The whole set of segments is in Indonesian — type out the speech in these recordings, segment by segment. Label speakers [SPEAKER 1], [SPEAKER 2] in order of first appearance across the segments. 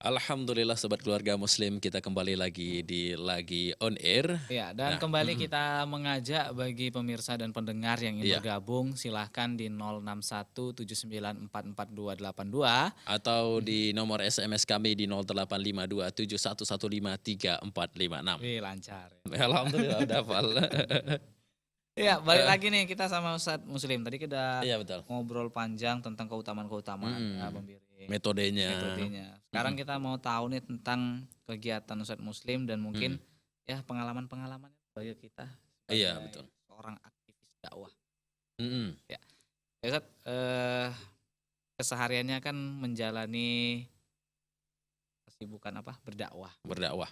[SPEAKER 1] Alhamdulillah sobat keluarga muslim, kita kembali lagi di Lagi On Air.
[SPEAKER 2] Ya, dan
[SPEAKER 1] Nah,
[SPEAKER 2] kembali kita mengajak bagi pemirsa dan pendengar yang ingin
[SPEAKER 1] iya,
[SPEAKER 2] bergabung, silahkan di 06179442282.
[SPEAKER 1] atau di nomor SMS kami di 085271153456.
[SPEAKER 2] Wih, lancar.
[SPEAKER 1] Alhamdulillah udah hafal.
[SPEAKER 2] Ya, balik
[SPEAKER 1] Eh,
[SPEAKER 2] lagi nih kita sama Ustadz Muslim. Tadi kita
[SPEAKER 1] Iya betul.
[SPEAKER 2] ngobrol panjang tentang keutamaan-keutamaan ya,
[SPEAKER 1] Mm-mm.
[SPEAKER 2] pembiri
[SPEAKER 1] Metodenya.
[SPEAKER 2] metodenya. Sekarang
[SPEAKER 1] Mm-mm.
[SPEAKER 2] kita mau tahu nih tentang kegiatan Ustadz Muslim dan mungkin
[SPEAKER 1] Mm-mm.
[SPEAKER 2] ya pengalaman-pengalaman bagi kita
[SPEAKER 1] Iya betul.
[SPEAKER 2] sebagai seorang aktivis dakwah.
[SPEAKER 1] Mm-mm.
[SPEAKER 2] Ya, ya Ustadz, kesehariannya kan menjalani kesibukan apa? Berdakwah.
[SPEAKER 1] Berdakwah.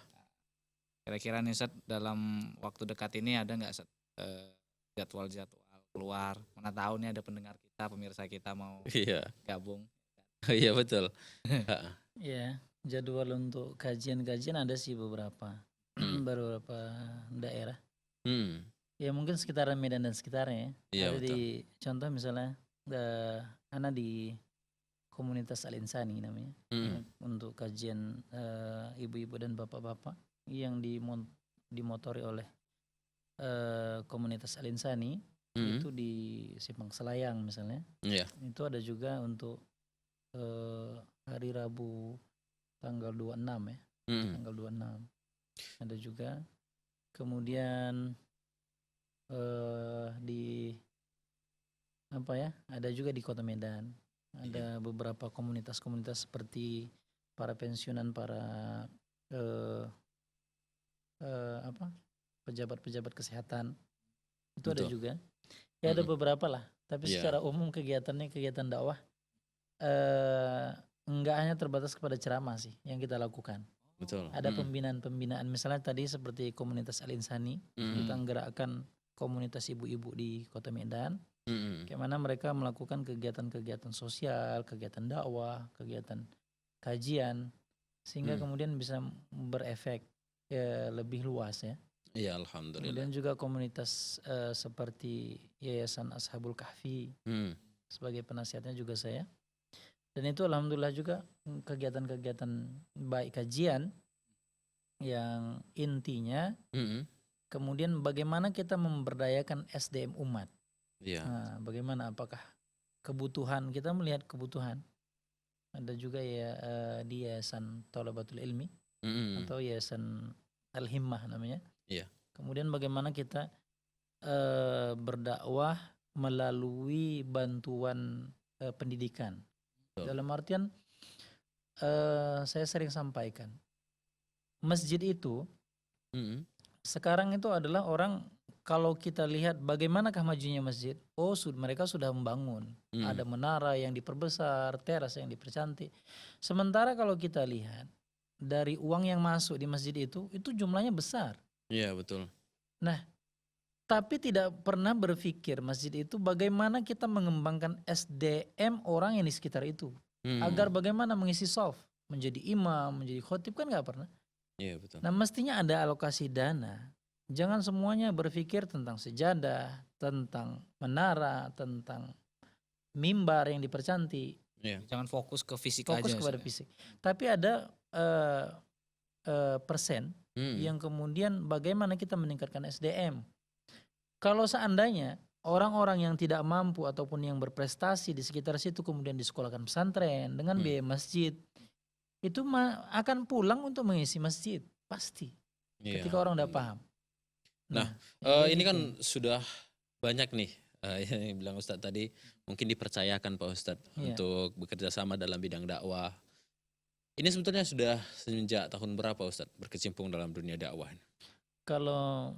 [SPEAKER 2] Kira-kira nih Ustadz dalam waktu dekat ini ada nggak Ustadz jadwal-jadwal keluar? Mana tahu nih ada pendengar kita, pemirsa kita mau
[SPEAKER 1] Iya,
[SPEAKER 2] gabung.
[SPEAKER 1] iya betul. Ha,
[SPEAKER 3] Ya, jadwal untuk kajian-kajian ada sih beberapa
[SPEAKER 1] mm.
[SPEAKER 3] beberapa daerah.
[SPEAKER 1] Mm.
[SPEAKER 3] Ya mungkin sekitaran Medan dan sekitarnya ya.
[SPEAKER 1] Iya
[SPEAKER 3] Ada
[SPEAKER 1] betul.
[SPEAKER 3] di contoh misalnya Ana di komunitas Al Insani namanya.
[SPEAKER 1] Mm.
[SPEAKER 3] Untuk kajian ibu-ibu dan bapak-bapak yang dimotori oleh komunitas Al Insani
[SPEAKER 1] Mm.
[SPEAKER 3] itu di Simpang Selayang misalnya.
[SPEAKER 1] Iya.
[SPEAKER 3] Itu ada juga untuk hari Rabu tanggal 26 ya.
[SPEAKER 1] Mm.
[SPEAKER 3] Tanggal 26 ada juga. Kemudian di apa ya, ada juga di Kota Medan ada beberapa komunitas-komunitas seperti para pensiunan, para eh, apa, pejabat-pejabat kesehatan itu ada
[SPEAKER 1] Betul.
[SPEAKER 3] juga ya. Ada
[SPEAKER 1] Mm-mm.
[SPEAKER 3] beberapa lah, tapi
[SPEAKER 1] Iya.
[SPEAKER 3] secara umum kegiatannya kegiatan dakwah enggak hanya terbatas kepada ceramah sih yang kita lakukan.
[SPEAKER 1] Betul.
[SPEAKER 3] Ada
[SPEAKER 1] Mm.
[SPEAKER 3] pembinaan-pembinaan, misalnya tadi seperti komunitas Al Insani,
[SPEAKER 1] Mm.
[SPEAKER 3] kita menggerakkan komunitas ibu-ibu di Kota Medan,
[SPEAKER 1] Mm.
[SPEAKER 3] bagaimana mereka melakukan kegiatan-kegiatan sosial, kegiatan dakwah, kegiatan kajian, sehingga kemudian bisa berefek lebih luas ya.
[SPEAKER 1] Iya, alhamdulillah.
[SPEAKER 3] Kemudian juga komunitas seperti Yayasan Ashabul Kahfi,
[SPEAKER 1] Mm.
[SPEAKER 3] sebagai penasihatnya juga saya. Dan itu alhamdulillah juga kegiatan-kegiatan baik kajian yang intinya
[SPEAKER 1] Mm.
[SPEAKER 3] kemudian bagaimana kita memberdayakan SDM umat.
[SPEAKER 1] Iya.
[SPEAKER 3] Nah, bagaimana, apakah kebutuhan, kita melihat kebutuhan. Ada juga ya di Yayasan Thalabatul Ilmi
[SPEAKER 1] Mm.
[SPEAKER 3] atau Yayasan Al-Himmah namanya.
[SPEAKER 1] Iya.
[SPEAKER 3] Kemudian bagaimana kita berdakwah melalui bantuan pendidikan.
[SPEAKER 1] Betul.
[SPEAKER 3] Dalam artian saya sering sampaikan, masjid itu
[SPEAKER 1] Mm.
[SPEAKER 3] sekarang itu adalah orang, kalau kita lihat bagaimanakah majunya masjid, mereka sudah membangun,
[SPEAKER 1] Mm.
[SPEAKER 3] ada menara yang diperbesar, teras yang dipercantik. Sementara kalau kita lihat dari uang yang masuk di masjid itu jumlahnya besar.
[SPEAKER 1] Iya betul.
[SPEAKER 3] Nah, tapi tidak pernah berpikir masjid itu bagaimana kita mengembangkan SDM orang yang di sekitar itu.
[SPEAKER 1] Mm.
[SPEAKER 3] Agar bagaimana mengisi shaf, menjadi imam, menjadi khotib, kan nggak pernah.
[SPEAKER 1] Iya betul.
[SPEAKER 3] Nah, mestinya ada alokasi dana. Jangan semuanya berpikir tentang sejadah, tentang menara, tentang mimbar yang dipercantik.
[SPEAKER 1] Iya.
[SPEAKER 2] Jangan fokus ke fisik
[SPEAKER 3] Fokus
[SPEAKER 2] aja.
[SPEAKER 3] kepada
[SPEAKER 2] Ustadz.
[SPEAKER 3] fisik. Tapi ada persen
[SPEAKER 1] Mm.
[SPEAKER 3] yang kemudian bagaimana kita meningkatkan SDM. Kalau seandainya orang-orang yang tidak mampu ataupun yang berprestasi di sekitar situ kemudian disekolahkan pesantren dengan biaya masjid, itu akan pulang untuk mengisi masjid pasti.
[SPEAKER 1] Iya.
[SPEAKER 3] Ketika orang udah paham.
[SPEAKER 1] Nah,
[SPEAKER 3] kayak
[SPEAKER 1] ini
[SPEAKER 3] gitu.
[SPEAKER 1] kan sudah banyak nih yang bilang Ustadz tadi, mungkin dipercayakan Pak Ustadz
[SPEAKER 3] Iya.
[SPEAKER 1] untuk bekerja sama dalam bidang dakwah. Ini sebetulnya sudah semenjak tahun berapa Ustadz berkecimpung dalam dunia dakwah?
[SPEAKER 3] Kalau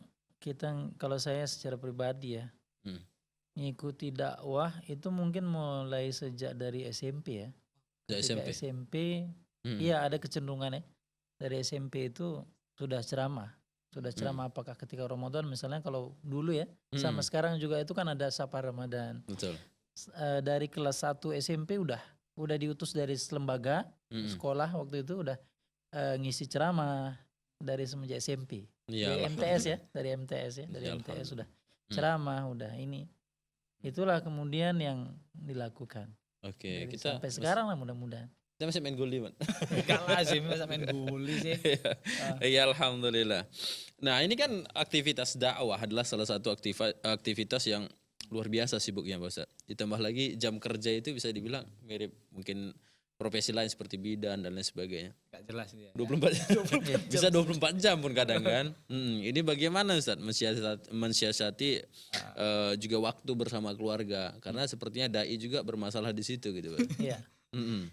[SPEAKER 3] saya secara pribadi ya,
[SPEAKER 1] Hmm.
[SPEAKER 3] ngikuti dakwah itu mungkin mulai sejak dari SMP ya.
[SPEAKER 1] Sejak
[SPEAKER 3] Ketika
[SPEAKER 1] SMP.
[SPEAKER 3] SMP,
[SPEAKER 1] Hmm.
[SPEAKER 3] iya ada kecenderungan ya. Dari SMP itu sudah ceramah. Apakah ketika Ramadan misalnya, kalau dulu ya, sama sekarang juga itu kan ada Sapa Ramadan.
[SPEAKER 1] Betul.
[SPEAKER 3] Dari kelas 1 SMP udah diutus dari lembaga sekolah waktu itu, udah ngisi ceramah dari semenjak SMP.
[SPEAKER 1] Iya,
[SPEAKER 3] Dari MTS ya, dari
[SPEAKER 1] Ya,
[SPEAKER 3] MTS sudah ceramah, udah ini. Itulah kemudian yang dilakukan.
[SPEAKER 1] Oke,
[SPEAKER 3] Dari
[SPEAKER 1] kita
[SPEAKER 3] sampai sekarang lah mudah-mudahan.
[SPEAKER 1] Saya masih main guli, Man.
[SPEAKER 2] Enggak lazim masa main guli sih.
[SPEAKER 1] Iya, alhamdulillah. Nah, ini kan aktivitas dakwah adalah salah satu aktivitas yang luar biasa sibuknya, Pak Ustadz. Ditambah lagi jam kerja itu bisa dibilang mirip mungkin profesi lain seperti bidan dan lain sebagainya.
[SPEAKER 2] Enggak jelas dia.
[SPEAKER 1] 24 bisa 24 jam pun kadang kan. Ini bagaimana Ustadz mensiasati juga waktu bersama keluarga, karena sepertinya dai juga bermasalah di situ gitu, Pak.
[SPEAKER 3] Iya.
[SPEAKER 1] Mm-mm.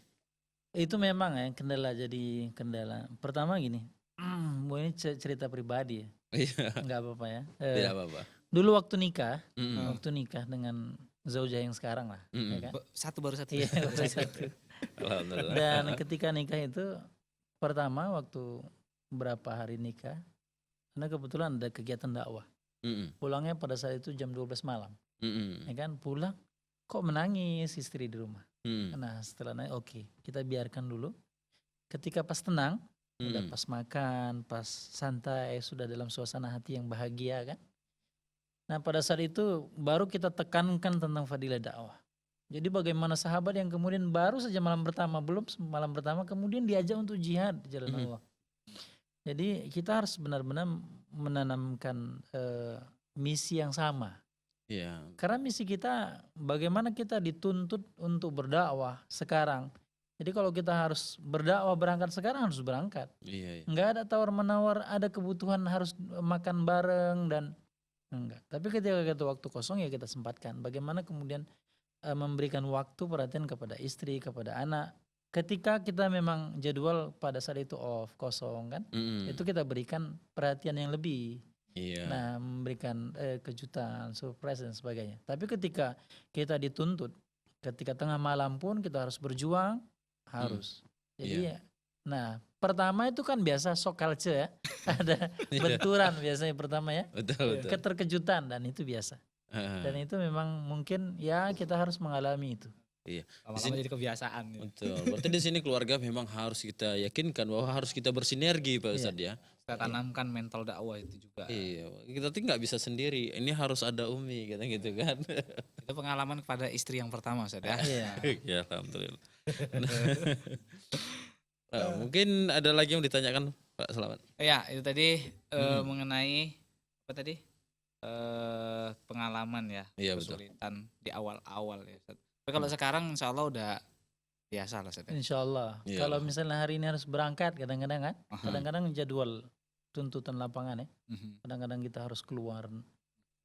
[SPEAKER 3] Itu memang ya kendala, jadi kendala. Pertama gini, ini cerita pribadi ya,
[SPEAKER 1] Iya,
[SPEAKER 3] nggak apa-apa ya.
[SPEAKER 1] tidak apa-apa.
[SPEAKER 3] Dulu waktu
[SPEAKER 1] Mm-mm.
[SPEAKER 3] nikah dengan zaujah yang sekarang lah, ya
[SPEAKER 1] Mm-mm.
[SPEAKER 3] kan?
[SPEAKER 2] Baru satu.
[SPEAKER 3] Iya, baru satu.
[SPEAKER 1] Alhamdulillah.
[SPEAKER 3] Dan ketika nikah itu pertama waktu berapa hari nikah, karena kebetulan ada kegiatan dakwah.
[SPEAKER 1] Mm-mm.
[SPEAKER 3] Pulangnya pada saat itu jam 12 malam,
[SPEAKER 1] Mm-mm.
[SPEAKER 3] ya kan? Pulang kok menangis istri di rumah.
[SPEAKER 1] Mm-mm.
[SPEAKER 3] Nah setelah nangis, oke, kita biarkan dulu. Ketika pas tenang, udah
[SPEAKER 1] Mm-mm.
[SPEAKER 3] pas makan, pas santai, sudah dalam suasana hati yang bahagia kan. Nah pada saat itu baru kita tekankan tentang fadilah dakwah. Jadi bagaimana sahabat yang kemudian baru saja malam pertama kemudian diajak untuk jihad di jalan Allah. Jadi kita harus benar-benar menanamkan misi yang sama.
[SPEAKER 1] Iya.
[SPEAKER 3] Karena misi kita bagaimana kita dituntut untuk berdakwah sekarang. Jadi kalau kita harus berdakwah berangkat sekarang harus berangkat.
[SPEAKER 1] Iya.
[SPEAKER 3] Enggak ada tawar-menawar, ada kebutuhan harus makan bareng dan enggak. Tapi ketika kita waktu kosong ya kita sempatkan. Bagaimana kemudian memberikan waktu perhatian kepada istri, kepada anak. Ketika kita memang jadwal pada saat itu off, kosong kan.
[SPEAKER 1] Mm-mm.
[SPEAKER 3] Itu kita berikan perhatian yang lebih.
[SPEAKER 1] Iya.
[SPEAKER 3] Nah, memberikan kejutan, surprise dan sebagainya. Tapi ketika kita dituntut, ketika tengah malam pun kita harus berjuang, harus. Jadi, nah pertama itu kan biasa shock culture ya, ada benturan biasanya pertama ya,
[SPEAKER 1] Betul.
[SPEAKER 3] keterkejutan dan itu biasa. Dan itu memang mungkin ya kita harus mengalami itu.
[SPEAKER 1] Iya.
[SPEAKER 2] Lama-lama jadi kebiasaan. Ya.
[SPEAKER 1] Betul. Berarti di sini keluarga memang harus kita yakinkan bahwa harus kita bersinergi, Pak Ustadz ya.
[SPEAKER 2] Kita tanamkan mental dakwah itu juga.
[SPEAKER 1] Iya, kita tuh nggak bisa sendiri. Ini harus ada umi, kata gitu kan.
[SPEAKER 2] Itu pengalaman kepada istri yang pertama, Ustaz ya.
[SPEAKER 3] Iya.
[SPEAKER 1] Ya, alhamdulillah. Nah, mungkin ada lagi yang ditanyakan Pak Selamat.
[SPEAKER 2] Ya, itu tadi mengenai apa tadi? Pengalaman ya,
[SPEAKER 1] Iya, betul.
[SPEAKER 2] kesulitan di awal-awal ya, Ustaz. Tapi kalau sekarang insya Allah udah biasa lah, Ustaz.
[SPEAKER 3] Insya Allah.
[SPEAKER 1] Iya.
[SPEAKER 3] Kalau misalnya hari ini harus berangkat kadang-kadang kan, kadang-kadang jadwal tuntutan lapangan ya. Kadang-kadang kita harus keluar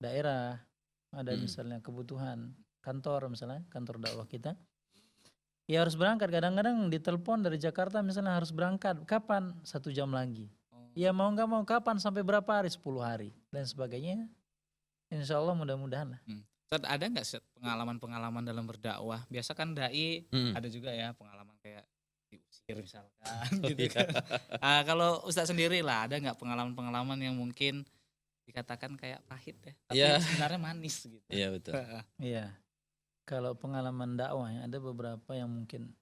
[SPEAKER 3] daerah, ada misalnya kebutuhan kantor misalnya, kantor dakwah kita. Ya harus berangkat, kadang-kadang ditelepon dari Jakarta misalnya harus berangkat, kapan? 1 jam lagi. Ya mau nggak mau kapan, sampai berapa hari, 10 hari dan sebagainya. Insya Allah mudah-mudahan lah.
[SPEAKER 2] Ustaz, ada nggak pengalaman-pengalaman dalam berdakwah? Biasa kan dai ada juga ya pengalaman kayak diusir misalkan gitu kan. Kalau Ustaz sendiri lah, ada nggak pengalaman-pengalaman yang mungkin dikatakan kayak pahit ya, tapi sebenarnya manis gitu.
[SPEAKER 1] Iya, betul.
[SPEAKER 3] Iya. Kalau pengalaman dakwah ya, ada beberapa yang mungkin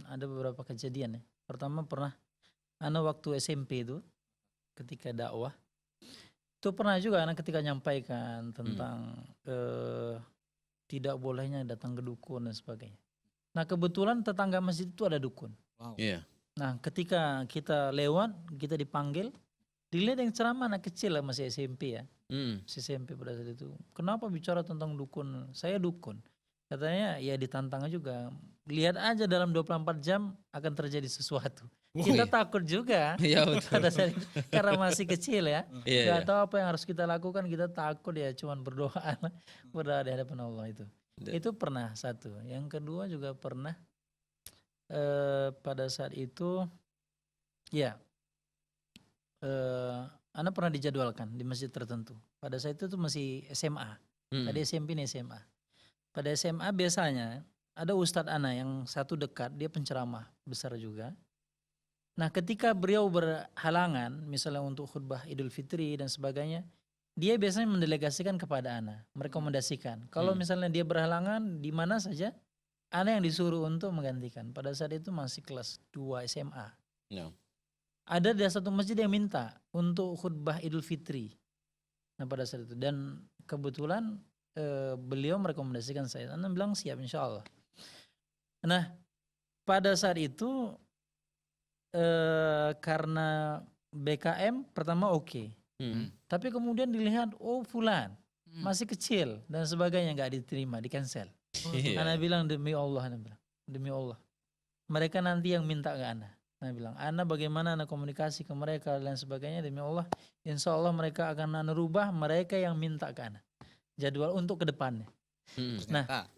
[SPEAKER 3] ada beberapa kejadian ya. Pertama pernah anak waktu SMP itu ketika dakwah itu pernah juga anak ketika nyampaikan tentang tidak bolehnya datang ke dukun dan sebagainya. Nah kebetulan tetangga masjid itu ada dukun.
[SPEAKER 2] Wow.
[SPEAKER 1] Iya.
[SPEAKER 3] Nah ketika kita lewat, kita dipanggil, dilihat yang ceramah anak kecil lah, masih SMP ya. Masih SMP pada saat itu. Kenapa bicara tentang dukun? Saya dukun. Katanya ya ditantang juga. Lihat aja dalam 24 jam akan terjadi sesuatu. Kita takut juga.
[SPEAKER 1] Iya, betul.
[SPEAKER 3] Pada saat itu, karena masih kecil ya.
[SPEAKER 1] Iya.
[SPEAKER 3] Gak tahu apa yang harus kita lakukan, kita takut ya, cuman berdoa berdoa di hadapan Allah itu. Itu pernah satu. Yang kedua juga pernah pada saat itu ya anak pernah dijadwalkan di masjid tertentu. Pada saat itu tuh masih SMA. Tadi SMP ini SMA. Pada SMA biasanya ada Ustadz anak yang satu dekat, dia penceramah besar juga. Nah ketika beliau berhalangan misalnya untuk khutbah Idul Fitri dan sebagainya, dia biasanya mendelegasikan kepada anak, merekomendasikan. Kalau misalnya dia berhalangan di mana saja, anak yang disuruh untuk menggantikan. Pada saat itu masih kelas 2 SMA.
[SPEAKER 1] No.
[SPEAKER 3] Ada di satu masjid yang minta untuk khutbah Idul Fitri. Nah pada saat itu, dan kebetulan beliau merekomendasikan saya. Anak bilang siap insya Allah. Nah pada saat itu karena BKM pertama oke. Tapi kemudian dilihat oh fulan masih kecil dan sebagainya nggak diterima, di cancel.
[SPEAKER 1] Iya.
[SPEAKER 3] Ana bilang demi Allah, Ana bilang demi Allah. Mereka nanti yang minta ke Ana. Ana bilang, Ana bagaimana Ana komunikasi ke mereka dan sebagainya, demi Allah, insya Allah mereka akan Ana rubah, mereka yang minta ke Ana jadwal untuk ke depannya. Nah,
[SPEAKER 2] Ternyata.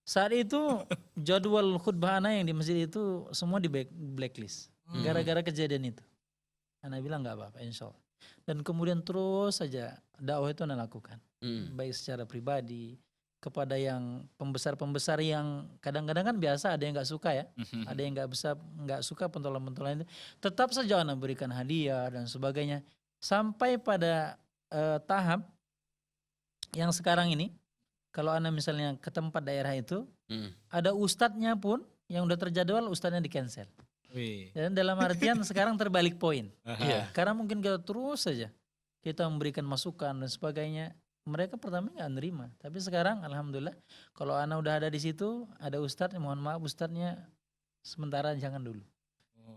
[SPEAKER 3] saat itu jadwal khutbah Ana yang di masjid itu semua di blacklist gara-gara kejadian itu. Ana bilang nggak apa-apa, insya Allah. Dan kemudian terus saja dakwah itu Ana lakukan, baik secara pribadi kepada yang pembesar-pembesar yang kadang-kadang kan biasa ada yang nggak suka ya, ada yang nggak suka pentolan-pentolan itu, tetap saja Ana berikan hadiah dan sebagainya sampai pada tahap yang sekarang ini. Kalau Ana misalnya ke tempat daerah itu, ada ustadznya pun yang udah terjadwal, ustadznya di cancel. Dan dalam artian sekarang terbalik poin. Karena mungkin kita terus saja kita memberikan masukan dan sebagainya. Mereka pertama nggak nerima, tapi sekarang alhamdulillah kalau Ana udah ada di situ, ada ustadz, mohon maaf ustadznya sementara jangan dulu.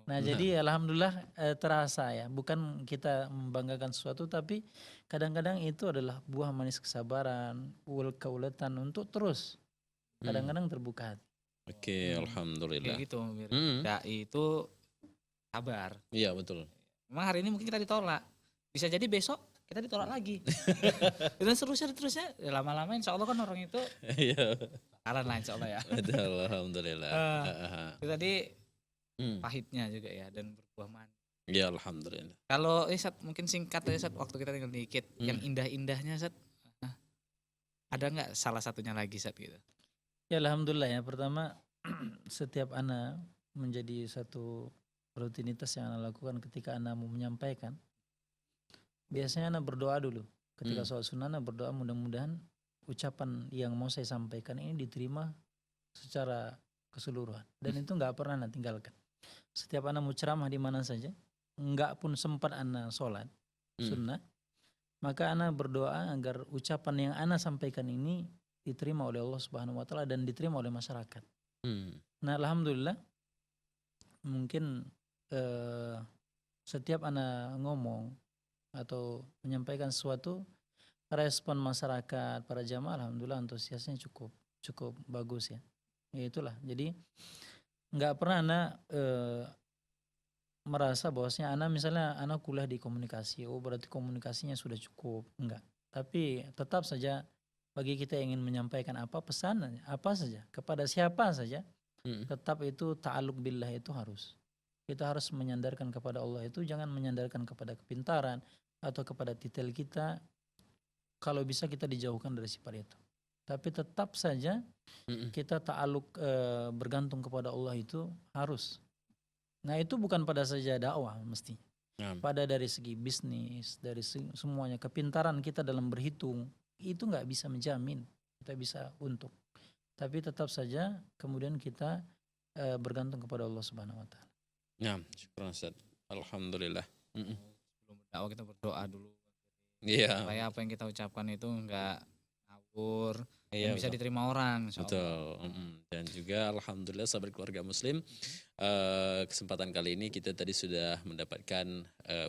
[SPEAKER 3] Nah jadi alhamdulillah terasa ya, bukan kita membanggakan sesuatu, tapi kadang-kadang itu adalah buah manis kesabaran, keuletan untuk terus kadang-kadang terbuka hati.
[SPEAKER 1] Oke, alhamdulillah.
[SPEAKER 2] Kayak gitu. Dai itu sabar.
[SPEAKER 1] Iya betul.
[SPEAKER 2] Memang hari ini mungkin kita ditolak, bisa jadi besok kita ditolak lagi. Dan terusnya ya lama-lama insya Allah kan orang itu
[SPEAKER 1] Iya.
[SPEAKER 2] bakalan lah insya Allah ya.
[SPEAKER 1] Betul, alhamdulillah.
[SPEAKER 2] Itu tadi pahitnya juga ya dan berbuah manis.
[SPEAKER 1] Ya alhamdulillah.
[SPEAKER 2] Kalau Sat, mungkin singkat aja Sat, waktu kita tinggal dikit. Yang indah-indahnya Sat, ada nggak salah satunya lagi Sat gitu?
[SPEAKER 3] Ya alhamdulillah ya, pertama setiap Ana menjadi satu rutinitas yang Ana lakukan ketika Ana mau menyampaikan. Biasanya Ana berdoa dulu. Ketika sholat sunnah Ana berdoa mudah-mudahan ucapan yang mau saya sampaikan ini diterima secara keseluruhan. Dan itu nggak pernah Ana tinggalkan. Setiap Ana mau ceramah di mana saja, nggak pun sempat Ana sholat sunnah, maka Ana berdoa agar ucapan yang Ana sampaikan ini diterima oleh Allah Subhanahu wa taala dan diterima oleh masyarakat. Nah, alhamdulillah mungkin setiap Ana ngomong atau menyampaikan sesuatu, respon masyarakat para jamaah alhamdulillah antusiasnya cukup bagus ya. Ya itulah. Jadi nggak pernah Ana merasa bahwasanya Ana kuliah di komunikasi, oh berarti komunikasinya sudah cukup, enggak. Tapi tetap saja bagi kita yang ingin menyampaikan apa pesan apa saja kepada siapa saja, tetap itu ta'alluq billah itu harus. Kita harus menyandarkan kepada Allah itu, jangan menyandarkan kepada kepintaran atau kepada titel kita. Kalau bisa kita dijauhkan dari sifat itu. Tapi tetap saja kita ta'alluq bergantung kepada Allah itu harus. Nah itu bukan pada saja dakwah mesti. Pada dari segi bisnis, dari semuanya, kepintaran kita dalam berhitung itu nggak bisa menjamin kita bisa untung. Tapi tetap saja kemudian kita bergantung kepada Allah Subhanahu wa taala.
[SPEAKER 1] Ya, syukur Ustaz. Alhamdulillah.
[SPEAKER 2] Sebelum berdakwah kita berdoa dulu.
[SPEAKER 1] Iya.
[SPEAKER 2] Supaya apa yang kita ucapkan itu enggak ngawur,
[SPEAKER 1] Iya,
[SPEAKER 2] bisa diterima orang.
[SPEAKER 1] Betul. Dan juga alhamdulillah sahabat keluarga muslim, kesempatan kali ini kita tadi sudah mendapatkan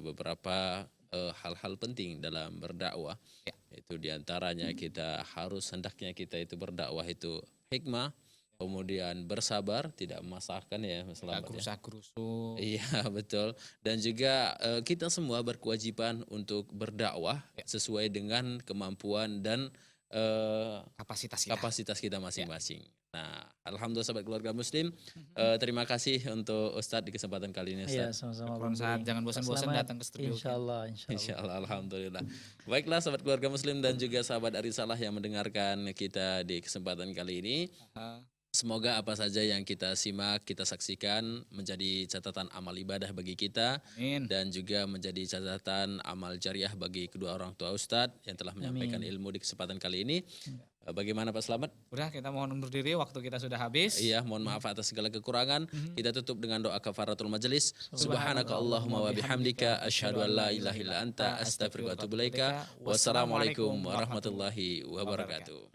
[SPEAKER 1] beberapa hal-hal penting dalam berdakwah.
[SPEAKER 2] Ya.
[SPEAKER 1] Itu diantaranya kita harus hendaknya kita itu berdakwah itu hikmah, kemudian bersabar, tidak memasakkan ya selamat ya.
[SPEAKER 2] Gerusak-gerusuk.
[SPEAKER 1] Iya betul. Dan juga kita semua berkewajiban untuk berdakwah sesuai dengan kemampuan dan kapasitas kita masing-masing. Nah, alhamdulillah sahabat keluarga muslim, terima kasih untuk Ustadz di kesempatan kali ini
[SPEAKER 3] Iya,
[SPEAKER 1] Ustadz.
[SPEAKER 3] sama-sama.
[SPEAKER 2] Jangan bosan-bosan datang ke studio.
[SPEAKER 3] Insyaallah.
[SPEAKER 1] Insyaallah, alhamdulillah. Baiklah sahabat keluarga muslim dan juga sahabat Arisalah yang mendengarkan kita di kesempatan kali ini. Semoga apa saja yang kita simak, kita saksikan menjadi catatan amal ibadah bagi kita.
[SPEAKER 2] Amin.
[SPEAKER 1] Dan juga menjadi catatan amal jariah bagi kedua orang tua Ustadz yang telah menyampaikan ilmu di kesempatan kali ini. Bagaimana Pak Slamet?
[SPEAKER 2] Udah, kita mohon undur diri, waktu kita sudah habis.
[SPEAKER 1] Iya, mohon maaf atas segala kekurangan. Kita tutup dengan doa kafaratul majelis. Subhanaka Allahumma wa bihamdika asyhadu an la ilaha illa anta astaghfiruka wa atubu ilaika. Wassalamualaikum warahmatullahi wabarakatuh.